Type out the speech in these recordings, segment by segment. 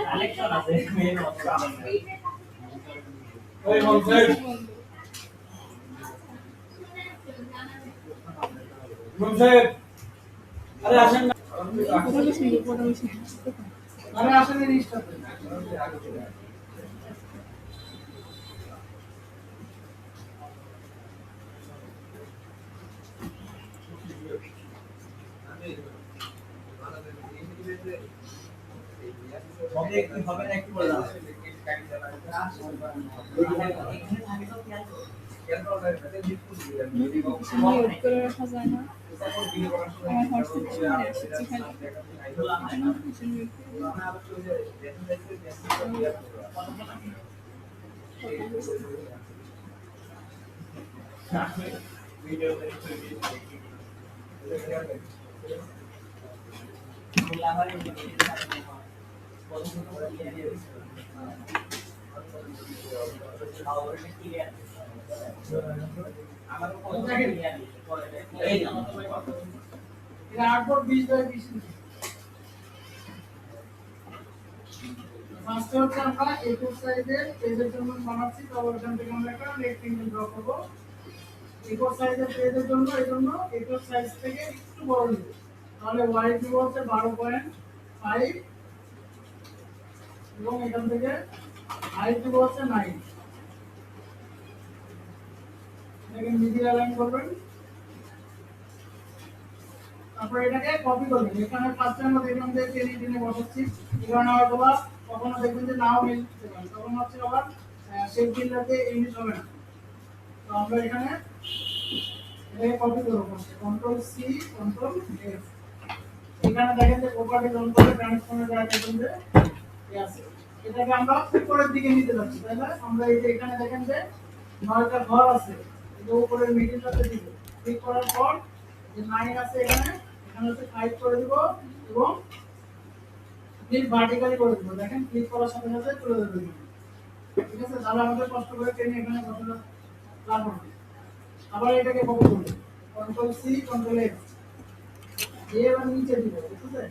Collection আছে main অথবা ওই মনসের মনসের আরে আসেন না আরে আসেন এই লিস্টটাতে হবে কি হবে না একটু বললাম মিউট করে রাখা যায় না আমার হোয়াটসঅ্যাপে শুনে আসছে খালি ভিডিও এটা 8/20/20 ফার্স্টে হচ্ছে আমরা A4 সাইজের পেজের জন্য বানাচ্ছি তারপর এখান থেকে আমরা একটা রেক্টেঙ্গেল ড্র করব A4 সাইজের পেজের জন্য এজন্য A4 সাইজ থেকে একটু বড় নিব তাহলে y দিব হচ্ছে 12.5 এবং এখান থেকে হাইট দিব হচ্ছে 9 এটাকে মিডিল অ্যালাইন করবেন তারপর এটাকে কপি করবেন এখানে ফার্স্টে আমরা দেখলাম যে টেনে বসাচ্ছি এখানে হয়তো বা কখনো দেখবেন যে নাও মিলতে পারে তখন হচ্ছে আবার সেই ফিল্ডটাতে ইউনিট হবে না তো আমরা এখানে এটাকে কপি করব ফার্স্টে কন্ট্রোল সি কন্ট্রোল এফ এখানে দেখেন যে প্রপার্টিজ অন করে ট্রান্সফর্মের জায়গা দেখেন যে আছে এটাকে আমরা উপরের দিকে নিতে যাচ্ছি তাই না আমরা এই যে এখানে দেখেন যে 9টা ঘর আছে এটা উপরের মিডলটাতে দিব ক্লিক করার পর যে 9 আছে এখানে হচ্ছে 5 করে দিব এবং ক্লিক ভার্টিক্যালি করে দিব দেখেন ক্লিক করার সাথে সাথে চলে যাবে ঠিক আছে তাহলে আমাদের কষ্ট করে টেনে এখানে কতটা লাগবে না আবার এটাকে কপি করব কন্ট্রোল সি কন্ট্রোল এফ দিয়ে এবার নিচে দিব ঠিক আছে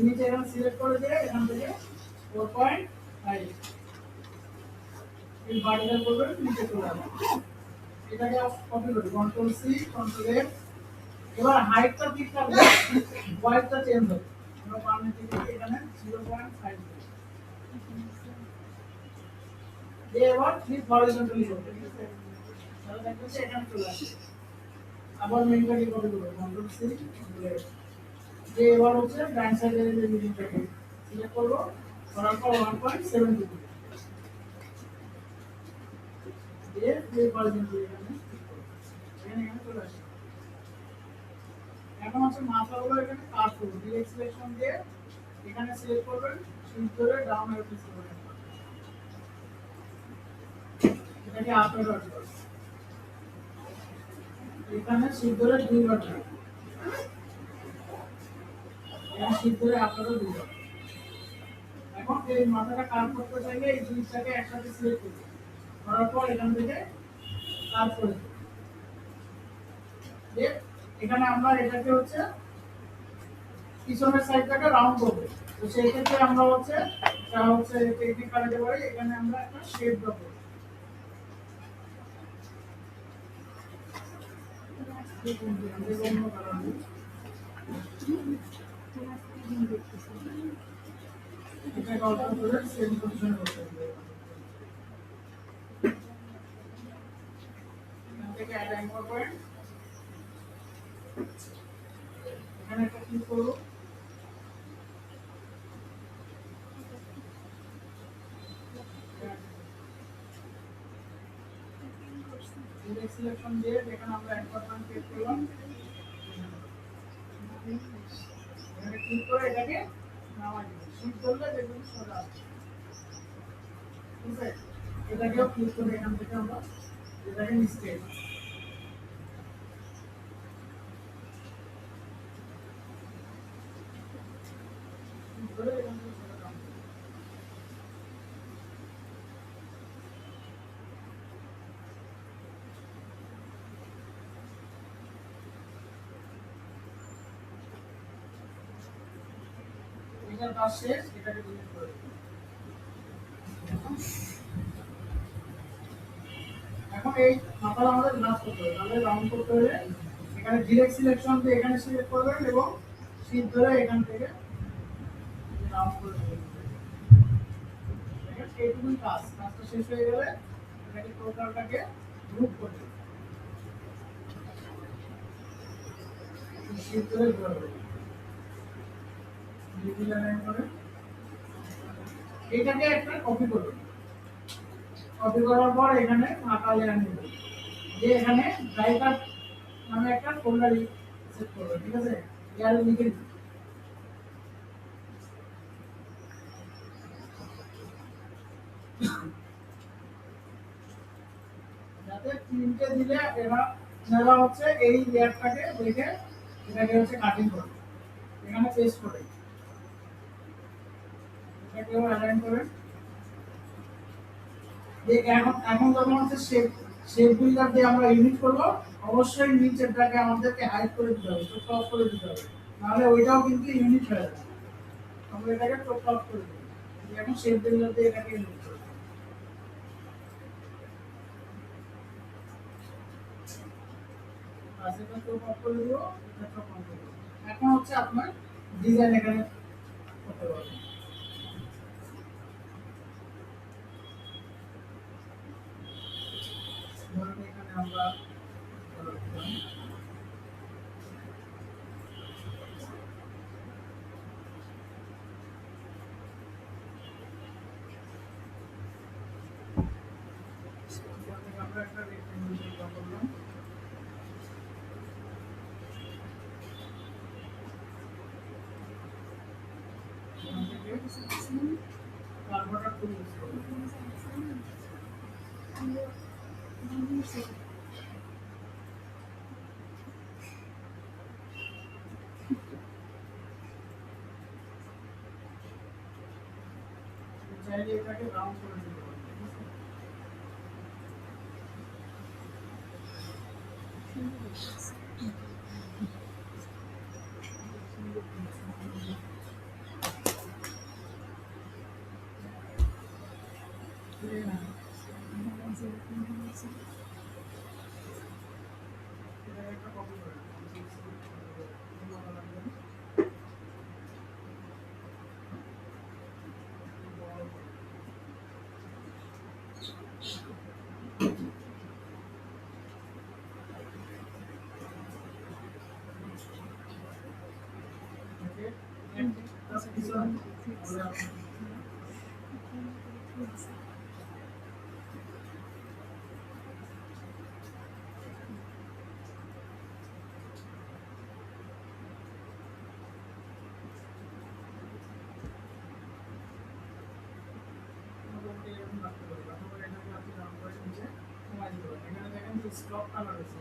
নিচে এখানে সিলেক্ট করে দিয়ে এখান থেকে 4.5 এই ভার্টিক্যাল করবেন নিচে চলে আসবে এটাকে কপি করি কন্ট্রোল সি কন্ট্রোল এফ এবার হাইটটা ঠিক থাকবে ওয়াইডটা চেঞ্জ হবে আমরা পারলে ঠিক এখানে 0.5 দিয়ে এবার ঠিক হরিজন্টালি করব ঠিক আছে তাহলে দেখবেন যে এখানে চলে আসছে আবার মেইনটাকে কপি করব কন্ট্রোল সি কন্ট্রোল এফ দিয়ে এবার হচ্ছে ডান সাইডের যে মিডিলটাকে সিলেক্ট করব করার পর 1.7 দিব দিয়ে এই হরিজন্টালি এখানে চলে আসছে এখন হচ্ছে মাথাগুলো এখানে কাট করব ডিরেক্ট সিলেকশন দিয়ে এখানে সিলেক্ট করবেন শিফট ধরে ডাউন অ্যারো প্রেস করবেন এটাকে আপ অ্যারো করবেন এখানে শিফট ধরে দুইবার টানুন এখানে শিফট ধরে আপ অ্যারো দুইবার এখন এই মাথাটা কাট করতে চাইলে এই দুইটাকে একসাথে সিলেক্ট করবেন করার পর এখান থেকে কাট করে দেন এখানে আমরা এটাকে হচ্ছে পিছনের সাইডটাকে রাউন্ড করব তো সেই ক্ষেত্রে আমরা হচ্ছে এটা হচ্ছে টেকনিক কাটাতে পারি এখানে আমরা একটা শেপ দেব এটা কল্পনা করে সেম পজিশনে করতে হবে এখান থেকে অ্যাড অ্যাঙ্গল পয়েন্ট এখানে একটা ক্লিক করব ডিরেক্ট সিলেকশন দিয়ে এখানে আমরা এনভায়রনমেন্ট ক্লিক করলাম এখানে ক্লিক করে এটাকে নামাই দিব শিফট করলে দেখুন সোজা আসছে ঠিক আছে এটাকেও ক্লিক করে এখান থেকে আমরা এটাকে নিচে ধরে এখান থেকে সোজা নামাই এটার কাজ শেষ এটাকে ডিলিট করে দিন এখন এই মাথাটা আমাদের গ্লাস করতে হবে, তাহলে রাউন্ড করতে হলে এখানে ডিরেক্ট সিলেকশন দিয়ে এখানে সিলেক্ট করবেন এবং শীট ধরে এখান থেকে রাউন্ড করে দেবেন। এইটুকুই কাজ, কাজটা শেষ হয়ে গেলে এটাকে টোটালটাকে গ্রুপ করে দেবেন। শীট ধরে ঘুরাবেন, ডিভিশন লাইন করে এটাকে একটা কপি করবেন। কপি করার পর এখানে আঁকা লেয়ার নেবেন, যে এখানে ড্রাইভার নামে একটা ফোল্ডার সেট করবেন, ঠিক আছে? লেয়ারে লিখে দিন যাতে প্রিন্টে দিলে এরা হচ্ছে এই লেয়ারটাকে দেখে এটাকে হচ্ছে কাটিং করবে, এখানে পেস্ট করে এটাকে অ্যালাইন করেন। যে এখন এখন যখন হচ্ছে শেপ বিল্ডার দিয়ে আমরা ইউনিট করবো, অবশ্যই নিচেরটাকে আমাদেরকে হাইড করে দিতে হবে, চোখ অফ করে দিতে হবে, নাহলে ওইটাও কিন্তু ইউনিট হয়ে যাবে। আমরা এটাকে চোখ অফ করে দেবো, এখন শেপ বিল্ডার দিয়ে এটাকে ইউনিট করবো। এটা চোখ অফ করে দিব, এটা চোখ অন করে দিব। এখন হচ্ছে আপনার ডিজাইন এখানে করতে পারবেন। ধরুন এখানে আমরা আমরা একটা রেক্টেঙ্গেল ড্র করলাম, তারপরটা টুল ইউজ করলাম। চাইলে এটাকে রাউন্ড করে দিতে পারেন, ঠিক আছে? এটাকে একটা কপি করে এখানে দেখেন যে স্টক কালার আছে,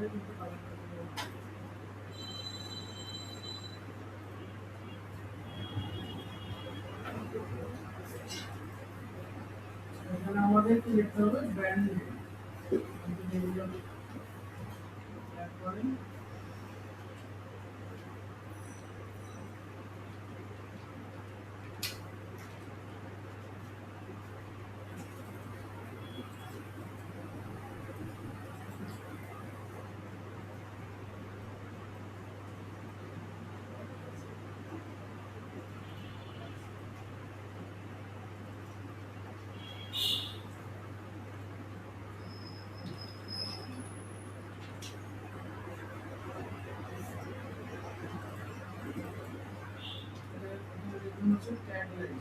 কিন্তু কালার এখানে আমাদের কি লিখতে হবে ব্র্যান্ড নেম করেন হচ্ছে ট্যাগলাইন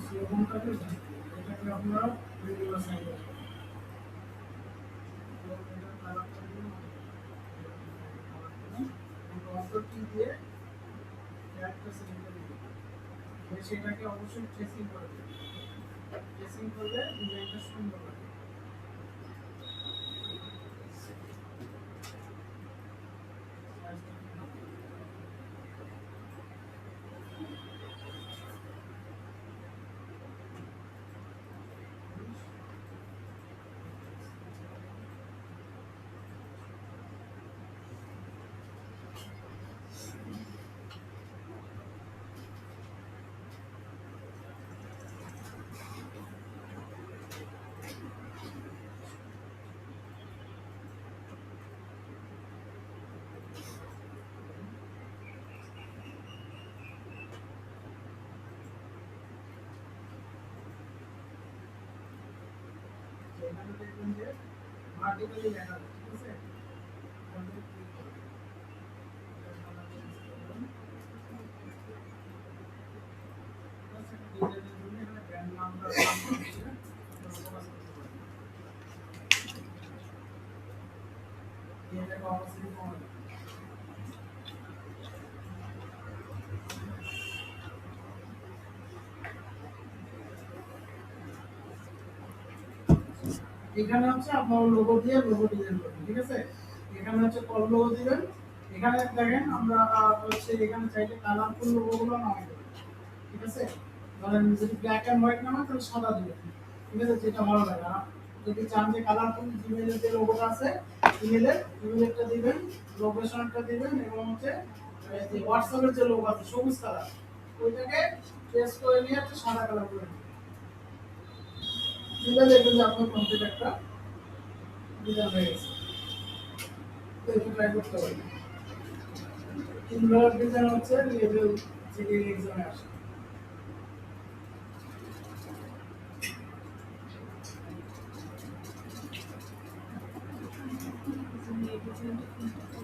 স্লোগানটাকে এটাকে আপনারা রেগুলার সাইড করবেন এটা কালার করবেন কন্ট্রোল কি দিয়ে ট্যাগটা সিলেক্ট করে দিবেন সেটাকে অবশ্যই ট্রেসিং করে দেবেন ট্রেসিং করলে ডিজাইনটা সুন্দর হবে এখানে দেখবেন যে ভার্টিক্যালি লেখা আছে ঠিক আছে এখানে ক্লিক করুন ডিজাইনের জন্য এখানে ব্র্যান্ড নামটা এটাকে অবশ্যই কমানো এখানে হচ্ছে আপনার লোগো দিয়ে লোগো ডিজাইন করবেন ঠিক আছে এখানে হচ্ছে কল লোগো দিবেন এখানে দেখেন আমরা হচ্ছে এখানে চাইলে কালারফুল লোগোগুলো নামাই দেবেন ঠিক আছে ধরেন যদি ব্ল্যাক এন্ড হোয়াইট নামা তাহলে সাদা দিবেন ঠিক আছে যেটা ভালো লাগে আর যদি চান যে কালারফুল জিমেইলের যে লোগোটা আছে ইমেলেরটা দিবেন লোকেশনটা দিবেন এবং হচ্ছে এই যে হোয়াটসঅ্যাপের যে লোগো আছে সবুজ কালার ওইটাকে প্রেস করে নিয়ে হচ্ছে সাদা কালার করে দিবেন দিলে দেখবেন যে আপনার কমপ্লিট একটা ডিজাইন হয়ে গেছে তো এটা ট্রাই করতে পারেন ইনভার্ট ডিজাইন হচ্ছে লেভেল থেকে এক্সামে আসে এই ডিজাইনটা